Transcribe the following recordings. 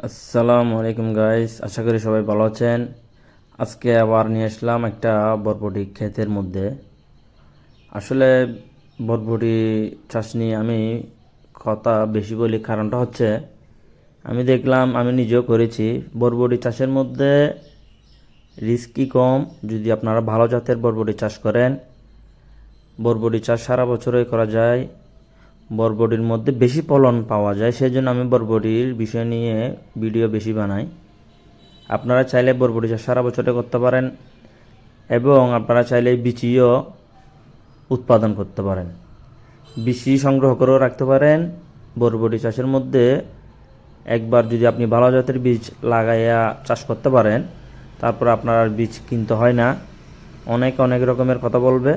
আসসালামু আলাইকুম গাইস, আশা করি সবাই ভালো আছেন। আজকে আবার নিয়ে আসলাম একটা বরবটি ক্ষেতের মধ্যে। আসলে বরবটি চাষ নিয়ে আমি কথা বেশি বলি, কারণটা হচ্ছে আমি দেখলাম, আমি নিজেও করেছি। বরবটি চাষের মধ্যে রিস্কই কম যদি আপনারা ভালো জাতের বরবটি চাষ করেন। বরবটি চাষ সারা বছরই করা যায়, বরবটির মধ্যে বেশি ফলন পাওয়া যায়, সেই জন্য আমি বরবটির বিষয় নিয়ে ভিডিও বেশি বানাই। আপনারা চাইলে বরবটি চাষ সারা বছরে করতে পারেন এবং আপনারা চাইলে বিচিও উৎপাদন করতে পারেন, বিচি সংগ্রহ করেও রাখতে পারেন। বরবটি চাষের মধ্যে একবার যদি আপনি ভালো জাতের বীজ লাগাইয়া চাষ করতে পারেন, তারপর আপনার আর বীজ কিনতে হয় না। অনেক অনেক রকমের কথা বলবে,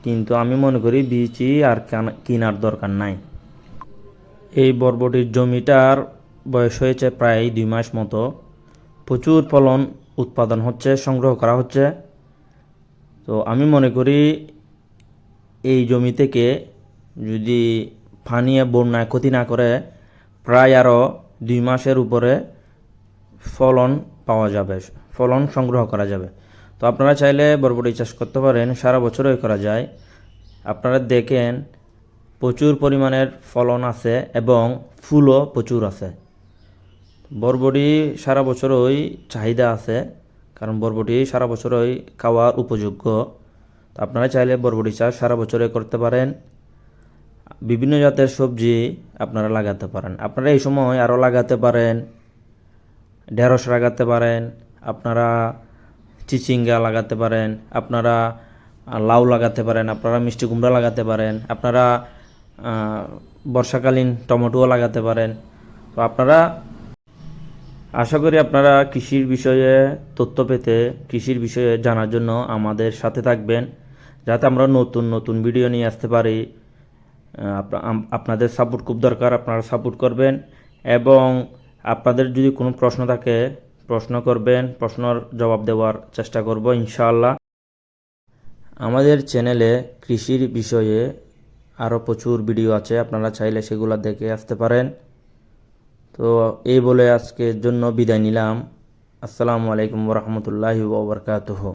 কিন্তু আমি মনে করি বীজই আর কেনার দরকার নাই। এই বরবটির জমিটার বয়স হয়েছে প্রায় 2 মাস মতো। প্রচুর ফলন উৎপাদন হচ্ছে, সংগ্রহ করা হচ্ছে। তো আমি মনে করি এই জমি থেকে যদি পানিয়ে বন্যায় ক্ষতি না করে, প্রায় আরও 2 মাসের উপরে ফলন পাওয়া যাবে, ফলন সংগ্রহ করা যাবে। তো আপনারা চাইলে বরবটি চাষ করতে পারেন, সারা বছরই করা যায়। আপনারা দেখেন প্রচুর পরিমাণের ফলন আছে এবং ফুলও প্রচুর আছে। বরবটি সারা বছরই চাহিদা আছে, কারণ বরবটি সারা বছরই খাওয়ার উপযোগ্য। তো আপনারা চাইলে বরবটি চাষ সারা বছরে করতে পারেন। বিভিন্ন জাতের সবজি আপনারা লাগাতে পারেন। আপনারা এই সময় আরও লাগাতে পারেন, ঢেঁড়স লাগাতে পারেন, আপনারা চিচিঙ্গা লাগাতে পারেন, আপনারা লাউ লাগাতে পারেন, আপনারা মিষ্টি কুমড়া লাগাতে পারেন, আপনারা বর্ষাকালীন টমেটোও লাগাতে পারেন। তো আপনারা, আশা করি আপনারা কৃষির বিষয়ে তথ্য পেতে, কৃষির বিষয়ে জানার জন্য আমাদের সাথে থাকবেন, যাতে আমরা নতুন নতুন ভিডিও নিয়ে আসতে পারি। আপনাদের সাপোর্ট খুব দরকার, আপনারা সাপোর্ট করবেন এবং আপনাদের যদি কোনো প্রশ্ন থাকে প্রশ্ন করবেন, প্রশ্নর জবাব দেওয়ার চেষ্টা করব ইনশাআল্লাহ। আমাদের চ্যানেলে কৃষির বিষয়ে আরও প্রচুর ভিডিও আছে, আপনারা চাইলে সেগুলো দেখে আসতে পারেন। তো এই বলে আজকের জন্য বিদায় নিলাম। আসসালামু আলাইকুম ওয়া রাহমাতুল্লাহি ওয়া বারাকাতুহু।